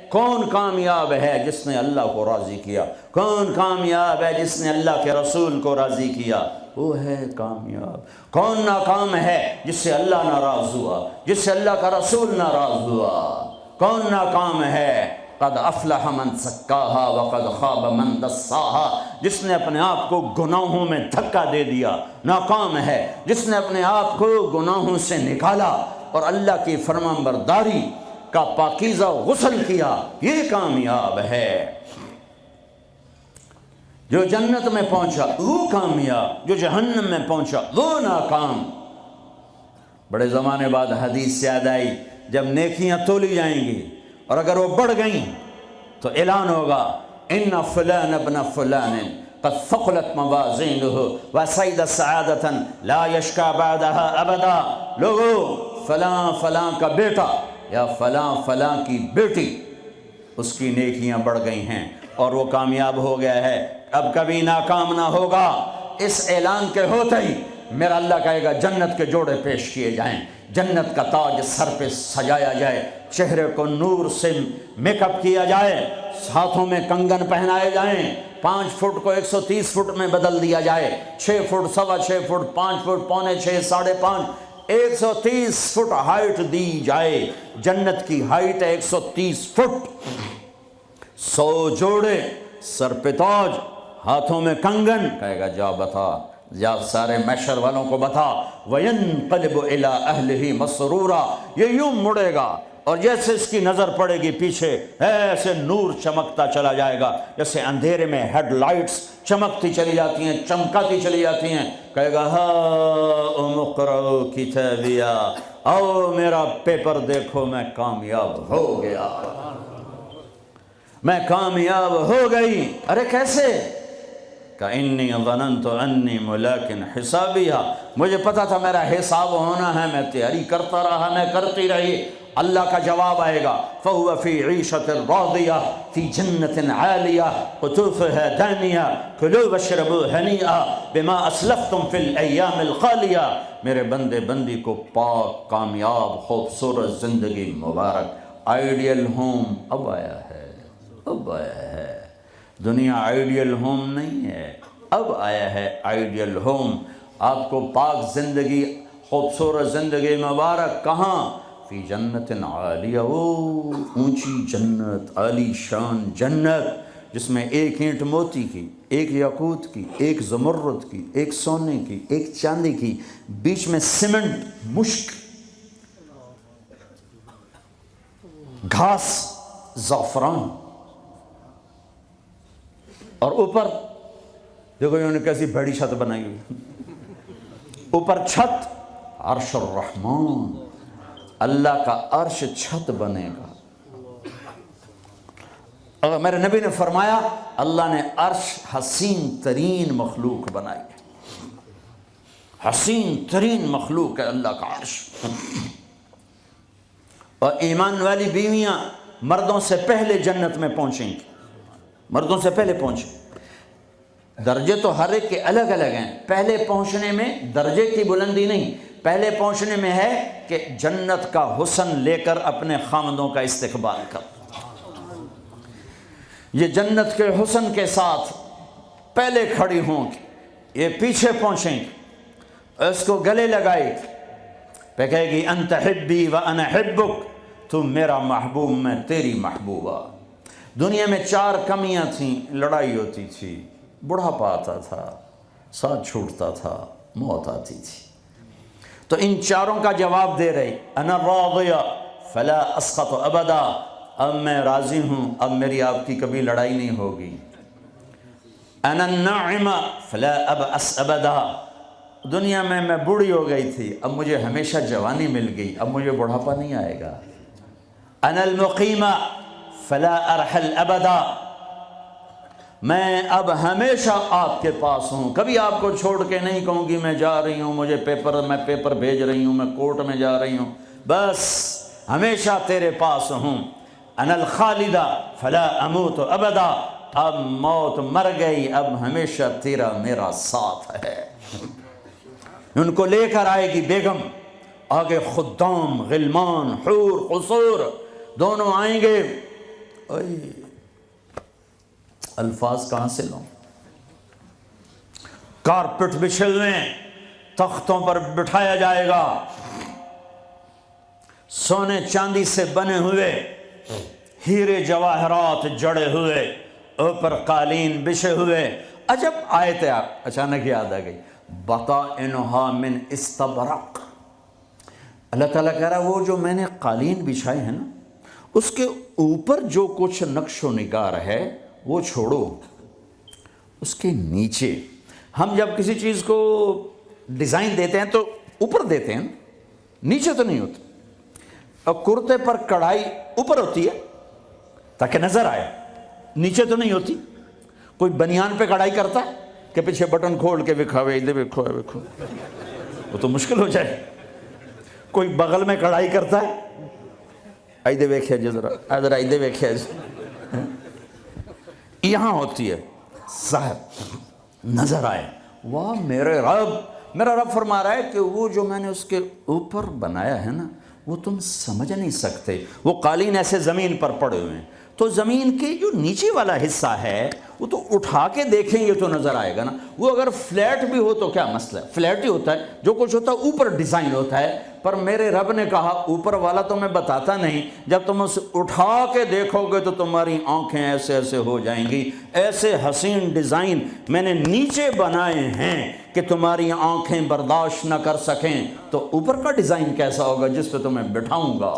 کون کامیاب ہے جس نے اللہ کو راضی کیا؟ کون کامیاب ہے جس نے اللہ کے رسول کو راضی کیا؟ وہ ہے کامیاب۔ کون ناکام ہے جس سے اللہ ناراض ہوا، جس سے اللہ کا رسول ناراض ہوا؟ کون ناکام ہے؟ قد افلح من زکاہا وقد خواب من دساہا، جس نے اپنے آپ کو گناہوں میں دھکا دے دیا ناکام ہے، جس نے اپنے آپ کو گناہوں سے نکالا اور اللہ کی فرمانبرداری کا پاکیزہ غسل کیا، یہ کامیاب ہے۔ جو جنت میں پہنچا وہ کامیاب، جو جہنم میں پہنچا وہ ناکام۔ بڑے زمانے بعد حدیث یاد آئی، جب نیکیاں تولی جائیں گی اور اگر وہ بڑھ گئیں تو اعلان ہوگا ان فلان ابن فلان قد ثقلت موازینہ وسعد سعادۃ لا یشقی بعدها ابدا۔ لوگو، فلاں فلاں کا بیٹا یا فلاں فلاں کی بیٹی، اس کی نیکیاں بڑھ گئی ہیں اور وہ کامیاب ہو گیا ہے، اب کبھی ناکام نہ ہوگا۔ اس اعلان کے ہوتے ہی میرا اللہ کہے گا جنت کے جوڑے پیش کیے جائیں، جنت کا تاج سر پہ سجایا جائے، چہرے کو نور سے میک اپ کیا جائے، ہاتھوں میں کنگن پہنائے جائیں، 5 فٹ کو 130 فٹ میں بدل دیا جائے، 6 foot, 6.25 foot, 5 foot, 5.25، 5.5، 130 foot height دی جائے۔ جنت کی ہائٹ ہے 130 فٹ۔ 100 جوڑے، سر پہ تاج، ہاتھوں میں کنگن، کہے گا جا بتا، یا سارے محشر والوں کو بتا۔ وَيَنْقَلِبُ إِلَىٰ أَهْلِهِ مَسْرُورًا، یہ یوں مڑے گا اور جیسے اس کی نظر پڑے گی پیچھے ایسے نور چمکتا چلا جائے گا، جیسے اندھیرے میں ہیڈ لائٹس چمکتی چلی جاتی ہیں، چمکاتی چلی جاتی ہیں۔ کہے گا ہاؤم اقرؤوا کتابیہ، آؤ میرا پیپر دیکھو، میں کامیاب ہو گیا، میں کامیاب ہو گئی۔ ارے کیسے؟ کہ انی ظننت انی ملاق حسابیہ، مجھے پتا تھا میرا حساب ہونا ہے، میں تیاری کرتا رہا، میں کرتی رہی۔ اللہ کا جواب آئے گا فَهُوَ فِي عِيشَةٍ رَاضِيَةٍ فِي جَنَّةٍ عَالِيَةٍ قُطُوفُهَا دَانِيَةٌ كُلُوا وَاشْرَبُوا هَنِيئًا بِمَا أَسْلَفْتُمْ فِي الْأَيَّامِ الْخَالِيَةِ۔ میرے بندے بندی کو پاک، کامیاب، خوبصورت زندگی مبارک۔ آئیڈیل ہوم اب آیا ہے، اب آیا ہے۔ دنیا آئیڈیل ہوم نہیں ہے، اب آیا ہے آئیڈیل ہوم۔ آپ کو پاک زندگی، خوبصورت زندگی مبارک کہاں؟ فی جنت عالیہ، اونچی جنت، عالی شان جنت، جس میں ایک اینٹ موتی کی، ایک یاقوت کی، ایک زمرد کی، ایک سونے کی، ایک چاندی کی، بیچ میں سیمنٹ، مشک، گھاس، زعفران، اور اوپر دیکھو انہوں نے کیسی بڑی چھت بنائی ہوئی، اوپر چھت عرش الرحمن، اللہ کا عرش چھت بنے گا۔ اور میرے نبی نے فرمایا اللہ نے عرش حسین ترین مخلوق بنائی ہے، حسین ترین مخلوق ہے اللہ کا عرش۔ اور ایمان والی بیویاں مردوں سے پہلے جنت میں پہنچیں گی، مردوں سے پہلے پہنچیں۔ درجے تو ہر ایک کے الگ الگ ہیں، پہلے پہنچنے میں درجے کی بلندی نہیں، پہلے پہنچنے میں ہے کہ جنت کا حسن لے کر اپنے خامدوں کا استقبال کر۔ یہ جنت کے حسن کے ساتھ پہلے کھڑی ہوں گی، یہ پیچھے پہنچیں گی، اس کو گلے لگائے پہ کہے گی انت حبی و انا حبک، تو میرا محبوب میں تیری محبوبہ۔ دنیا میں 4 کمیاں تھیں، لڑائی ہوتی تھی، بڑھاپا آتا تھا، ساتھ چھوٹتا تھا، موت آتی تھی، تو ان 4 کا جواب دے رہی انا راضیہ فلا اسقط ابدا، اب میں راضی ہوں، اب میری آپ کی کبھی لڑائی نہیں ہوگی۔ انا الناعمہ فلا ابأس ابدا، دنیا میں بوڑھی ہو گئی تھی، اب مجھے ہمیشہ جوانی مل گئی، اب مجھے بڑھاپا نہیں آئے گا۔ انا المقیمہ فلا ارحل ابدا، میں اب ہمیشہ آپ کے پاس ہوں، کبھی آپ کو چھوڑ کے نہیں کہوں گی میں جا رہی ہوں، مجھے میں پیپر بھیج رہی ہوں، میں کورٹ میں جا رہی ہوں، بس ہمیشہ تیرے پاس ہوں۔ انا الخالدہ فلا اموت ابدا، اب موت مر گئی، اب ہمیشہ تیرا میرا ساتھ ہے۔ ان کو لے کر آئے گی بیگم، آگے خدام، غلمان، حور، قصور دونوں آئیں گے، الفاظ کہاں سے لوں؟ کارپٹ بچھے ہوئے ہیں، تختوں پر بٹھایا جائے گا، سونے چاندی سے بنے ہوئے، ہیرے جواہرات جڑے ہوئے، اوپر قالین بچھے ہوئے۔ عجب آیت اچانک یاد آ گئی، بطائنها من استبرق۔ اللہ تعالیٰ کہہ رہا ہے وہ جو میں نے قالین بچھائے ہیں نا، اس کے اوپر جو کچھ نقش و نگار ہے وہ چھوڑو، اس کے نیچے ہم جب کسی چیز کو ڈیزائن دیتے ہیں تو اوپر دیتے ہیں، نیچے تو نہیں ہوتا۔ اور کرتے پر کڑھائی اوپر ہوتی ہے تاکہ نظر آئے، نیچے تو نہیں ہوتی۔ کوئی بنیان پہ کڑھائی کرتا ہے کہ پیچھے بٹن کھول کے دکھاوے، ادھر دیکھو دیکھو، وہ تو مشکل ہو جائے۔ کوئی بغل میں کڑھائی کرتا ہے، ادھر دیکھے جی ذرا، ادھر ادھر دیکھے جی، یہاں ہوتی ہے صاحب نظر آئے۔ واہ میرے رب، میرا رب فرما رہا ہے کہ وہ جو میں نے اس کے اوپر بنایا ہے نا وہ تم سمجھ نہیں سکتے۔ وہ قالین ایسے زمین پر پڑے ہوئے ہیں، تو زمین کے جو نیچے والا حصہ ہے وہ تو اٹھا کے دیکھیں گے تو نظر آئے گا نا۔ وہ اگر فلیٹ بھی ہو تو کیا مسئلہ ہے، فلیٹ ہی ہوتا ہے، جو کچھ ہوتا ہے اوپر ڈیزائن ہوتا ہے۔ پر میرے رب نے کہا اوپر والا تو میں بتاتا نہیں، جب تم اسے اٹھا کے دیکھو گے تو تمہاری آنکھیں ایسے ایسے ہو جائیں گی۔ ایسے حسین ڈیزائن میں نے نیچے بنائے ہیں کہ تمہاری آنکھیں برداشت نہ کر سکیں، تو اوپر کا ڈیزائن کیسا ہوگا جس پہ تمہیں بٹھاؤں گا،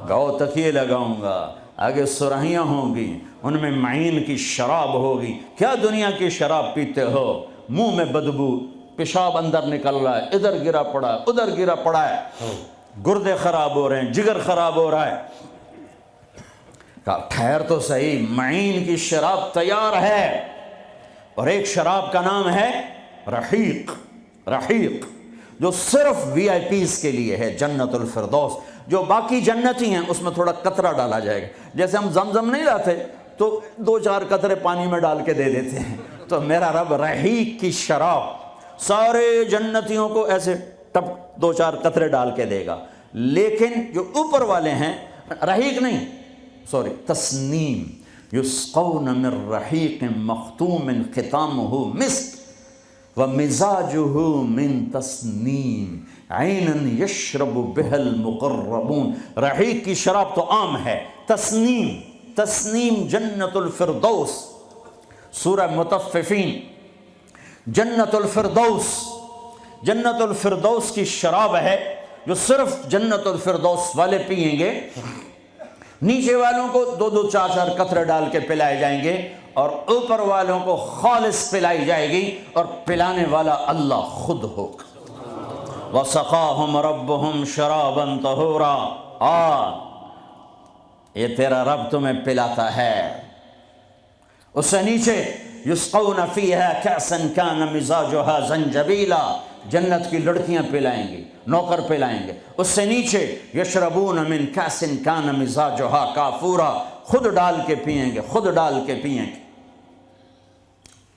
گاؤ تکیے لگاؤں گا، آگے سرہیاں ہوں گی، ان میں معین کی شراب ہوگی۔ کیا دنیا کی شراب پیتے ہو، منہ میں بدبو، پیشاب اندر نکل رہا ہے، ادھر گرا پڑا ہے، ادھر گرا پڑا ہے، گردے خراب ہو رہے ہیں، جگر خراب ہو رہا ہے۔ کہا ٹھہر تو صحیح، معین کی شراب تیار ہے، اور ایک شراب کا نام ہے رحیق۔ رحیق جو صرف وی آئی پیز کے لیے ہے، جنت الفردوس۔ جو باقی جنتی ہیں اس میں تھوڑا قطرہ ڈالا جائے گا، جیسے ہم زمزم نہیں لاتے تو 2-4 قطرے پانی میں ڈال کے دے دیتے ہیں، تو میرا رب رحیق کی شراب سارے جنتیوں کو ایسے ٹپ 2-4 قطرے ڈال کے دے گا۔ لیکن جو اوپر والے ہیں، رحیق نہیں، سوری، تسنیم، یسقون من رحیق مختوم ختامہ مسک ومزاجہ من تسنیم عینا یشرب بها المقربون۔ رحیق کی شراب تو عام ہے، تسنیم، تسنیم جنت الفردوس، سورہ مطففین، جنت الفردوس، جنت الفردوس کی شراب ہے جو صرف جنت الفردوس والے پئیں گے۔ نیچے والوں کو 2-2 4-4 قطرے ڈال کے پلائے جائیں گے، اور اوپر والوں کو خالص پلائی جائے گی، اور پلانے والا اللہ خود ہوگا۔ وَسَقَاهُمْ رَبُّهُمْ شَرَابًا طَهُورًا۔ یہ تیرا رب تمہیں پلاتا ہے۔ اس سے نیچے یسقون فیہا کأسا کان مزاجہا زنجبیلا، جنت کی لڑکیاں پلائیں گی، نوکر پلائیں گے۔ اس سے نیچے یشربون من کأس کان مزاجہا کافورا، خود ڈال کے پئیں گے، خود ڈال کے پئیں گے۔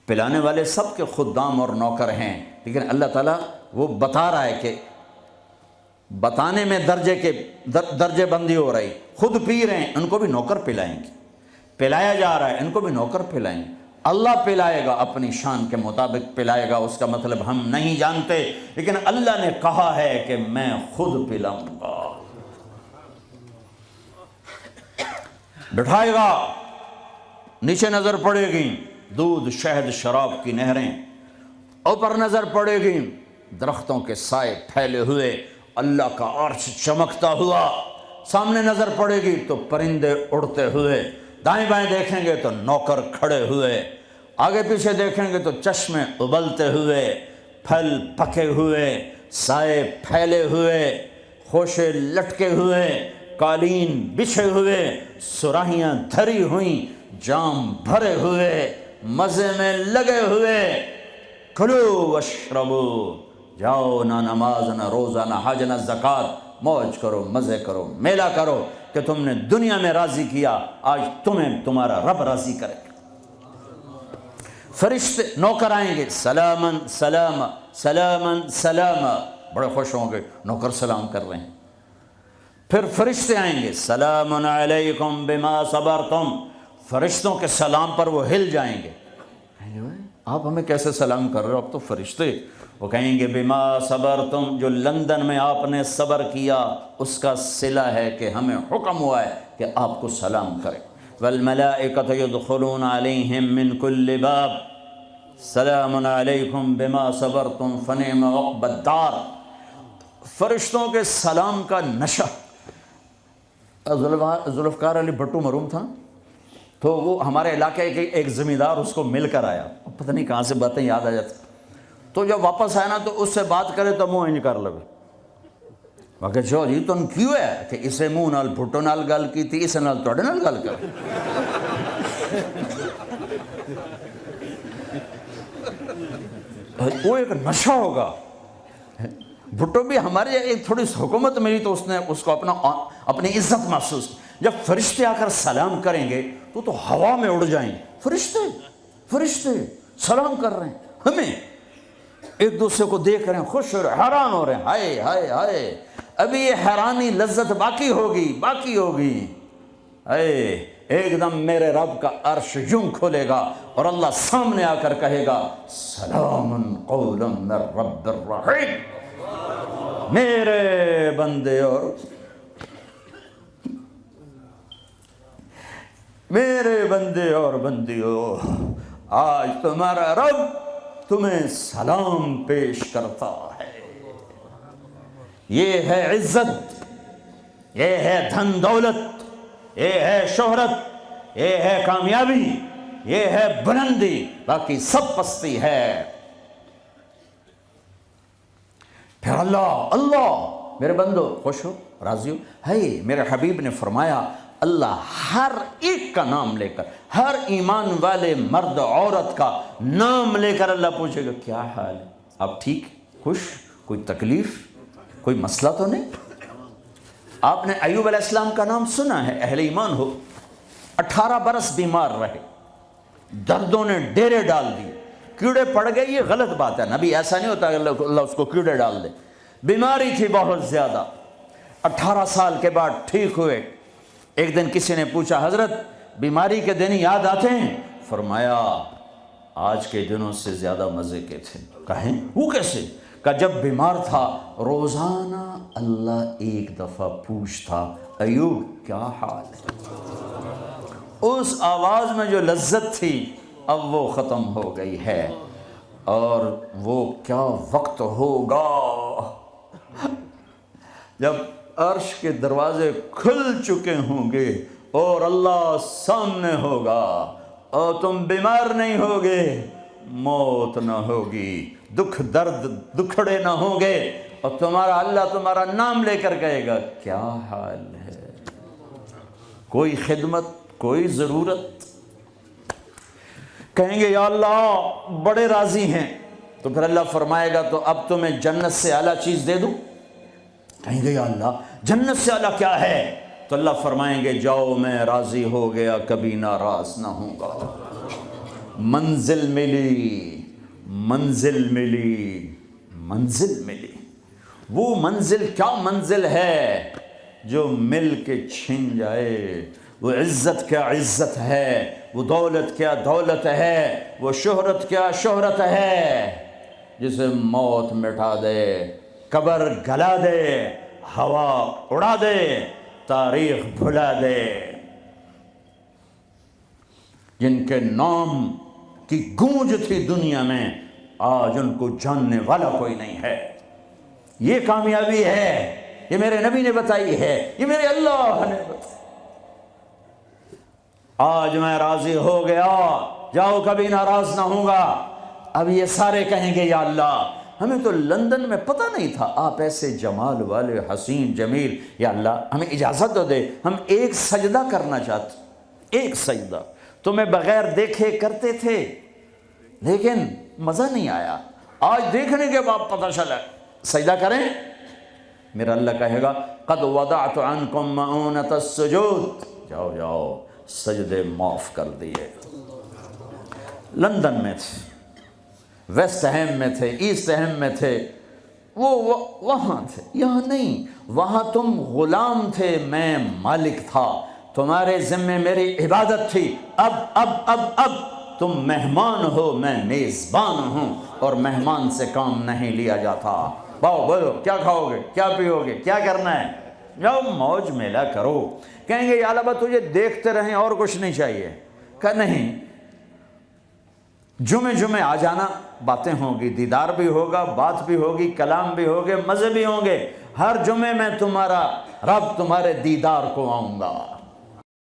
پلانے والے سب کے خدام اور نوکر ہیں، لیکن اللہ تعالیٰ وہ بتا رہا ہے کہ بتانے میں درجے بندی ہو رہی، خود پی رہے ہیں، ان کو بھی نوکر پلائیں گے، پلایا جا رہا ہے، ان کو بھی نوکر پلائیں گے۔ اللہ پلائے گا، اپنی شان کے مطابق پلائے گا، اس کا مطلب ہم نہیں جانتے، لیکن اللہ نے کہا ہے کہ میں خود پلاؤں گا۔ بٹھائے گا، نیچے نظر پڑے گی دودھ شہد شراب کی نہریں، اوپر نظر پڑے گی درختوں کے سائے پھیلے ہوئے، اللہ کا عرش چمکتا ہوا، سامنے نظر پڑے گی تو پرندے اڑتے ہوئے، دائیں بائیں دیکھیں گے تو نوکر کھڑے ہوئے، آگے پیچھے دیکھیں گے تو چشمے ابلتے ہوئے، پھل پکے ہوئے، سائے پھیلے ہوئے، خوشے لٹکے ہوئے، قالین بچھے ہوئے، سراہیاں دھری ہوئیں، جام بھرے ہوئے، مزے میں لگے ہوئے۔ کھلو واشربو، جاؤ، نہ نماز نہ روزہ نہ حج نہ زکوٰۃ، موج کرو، مزے کرو، میلہ کرو، کہ تم نے دنیا میں راضی کیا، آج تمہیں تمہارا رب راضی کرے گا۔ فرشتے نوکر آئیں گے، سلامن سلام، سلامن سلام، بڑے خوش ہوں گے، نوکر سلام کر رہے ہیں۔ پھر فرشتے آئیں گے، سلام علیکم بما صبرتم، فرشتوں کے سلام پر وہ ہل جائیں گے، آپ ہمیں کیسے سلام کر رہے ہو، اب تو فرشتے، وہ کہیں گے بما صبرتم، جو لندن میں آپ نے صبر کیا اس کا صلہ ہے کہ ہمیں حکم ہوا ہے کہ آپ کو سلام کریں، والملائکۃ یدخلون علیہم من کل باب سلام علیکم بما صبرتم فنعم عقبی الدار۔ فرشتوں کے سلام کا نشہ، ذوالفقار علی بھٹو مرحوم تھا، تو وہ ہمارے علاقے کے ایک زمیندار اس کو مل کر آیا، پتہ نہیں کہاں سے باتیں یاد آ جاتی، تو جب واپس آیا نا تو اس سے بات کرے تو منہ انج کر لگے، میں کہ چو جی تم کیوں ہے کہ اسے منہ نال بھٹو نال گل کی تھی، اسے نال توڑے نال گل کر، وہ ایک نشہ ہوگا۔ بھٹو بھی ہمارے ایک تھوڑی سی حکومت ملی تو اس نے اس کو اپنی عزت محسوس کی، جب فرشتے آ کر سلام کریں گے تو ہوا میں اڑ جائیں، فرشتے سلام کر رہے ہیں، ہمیں ایک دوسرے کو دیکھ رہے ہیں، خوش ہو رہے ہیں، حیران ہو رہے ہیں، ہائے ہائے ہائے، ابھی یہ حیرانی لذت باقی ہوگی، ہائے ایک دم میرے رب کا عرش یوں کھولے گا اور اللہ سامنے آ کر کہے گا سلام قولا من رب الرحیم، میرے بندے اور بندیوں، آج تمہارا رب تمہیں سلام پیش کرتا ہے، یہ ہے عزت، یہ ہے دھن دولت، یہ ہے شہرت، یہ ہے کامیابی، یہ ہے بلندی، باقی سب پستی ہے۔ پھر اللہ میرے بندو خوش ہو، راضی ہو، ہے میرے حبیب نے فرمایا اللہ ہر ایک کا نام لے کر، ہر ایمان والے مرد عورت کا نام لے کر اللہ پوچھے گا کیا حال ہے، آپ ٹھیک، خوش، کوئی تکلیف، کوئی مسئلہ تو نہیں؟ آپ نے ایوب علیہ السلام کا نام سنا ہے، اہل ایمان ہو، 18 برس بیمار رہے، دردوں نے ڈیرے ڈال دیے، کیڑے پڑ گئے، یہ غلط بات ہے، نبی ایسا نہیں ہوتا کہ اللہ اس کو کیڑے ڈال دے، بیماری تھی بہت زیادہ، 18 سال کے بعد ٹھیک ہوئے۔ ایک دن کسی نے پوچھا حضرت بیماری کے دن یاد آتے ہیں؟ فرمایا آج کے دنوں سے زیادہ مزے کے تھے۔ کہیں وہ کیسے؟ کہ جب بیمار تھا روزانہ اللہ ایک دفعہ پوچھتا ایوب کیا حال ہے، اس آواز میں جو لذت تھی اب وہ ختم ہو گئی ہے، اور وہ کیا وقت ہوگا جب عرش کے دروازے کھل چکے ہوں گے اور اللہ سامنے ہوگا اور تم بیمار نہیں ہوگے، موت نہ ہوگی، دکھ درد دکھڑے نہ ہوں گے، اور تمہارا اللہ تمہارا نام لے کر کہے گا کیا حال ہے، کوئی خدمت، کوئی ضرورت، کہیں گے یا اللہ بڑے راضی ہیں، تو پھر اللہ فرمائے گا تو اب تمہیں جنت سے اعلیٰ چیز دے دوں؟ کہیں گے یا اللہ جنت سے اعلیٰ کیا ہے؟ تو اللہ فرمائیں گے جاؤ میں راضی ہو گیا، کبھی ناراض نہ ہوں گا، منزل ملی، منزل ملی، منزل ملی، وہ منزل کیا منزل ہے جو مل کے چھن جائے، وہ عزت کیا عزت ہے، وہ دولت کیا دولت ہے، وہ شہرت کیا شہرت ہے، جسے موت مٹا دے، قبر گلا دے، ہوا اڑا دے، تاریخ بھلا دے، جن کے نام کی گونج تھی دنیا میں آج ان کو جاننے والا کوئی نہیں ہے۔ یہ کامیابی ہے، یہ میرے نبی نے بتائی ہے، یہ میرے اللہ نے بتائی۔ آج میں راضی ہو گیا، جاؤ کبھی ناراض نہ ہوں گا۔ اب یہ سارے کہیں گے یا اللہ ہمیں تو لندن میں پتہ نہیں تھا آپ ایسے جمال والے حسین جمیل، یا اللہ ہمیں اجازت تو دے، ہم ایک سجدہ کرنا چاہتے، ایک سجدہ تمہیں بغیر دیکھے کرتے تھے لیکن مزہ نہیں آیا، آج دیکھنے کے بعد پتہ چلا سجدہ کریں۔ میرا اللہ کہے گا قد وضعت عنکم مؤونۃ السجود، جاؤ جاؤ سجدے معاف کر دیے۔ لندن میں تھے، ویسٹ ہیم میں تھے، ایسٹ ہیم میں تھے، وہ وہاں تھے، یہاں نہیں۔ وہاں تم غلام تھے، میں مالک تھا، تمہارے ذمے میری عبادت تھی۔ اب تم مہمان ہو، میں میزبان ہوں، اور مہمان سے کام نہیں لیا جاتا۔ باؤ بولو کیا کھاؤ گے، کیا پیو گے، کیا کرنا ہے، جاؤ موج میلہ کرو۔ کہیں گے یا اللہ تجھے دیکھتے رہیں اور کچھ نہیں چاہیے، کہ نہیں، جمعے آ جانا، باتیں ہوں گی، دیدار بھی ہوگا، بات بھی ہوگی، کلام بھی ہوگے، مزے بھی ہوں گے۔ ہر جمعے میں تمہارا رب تمہارے دیدار کو آؤں گا۔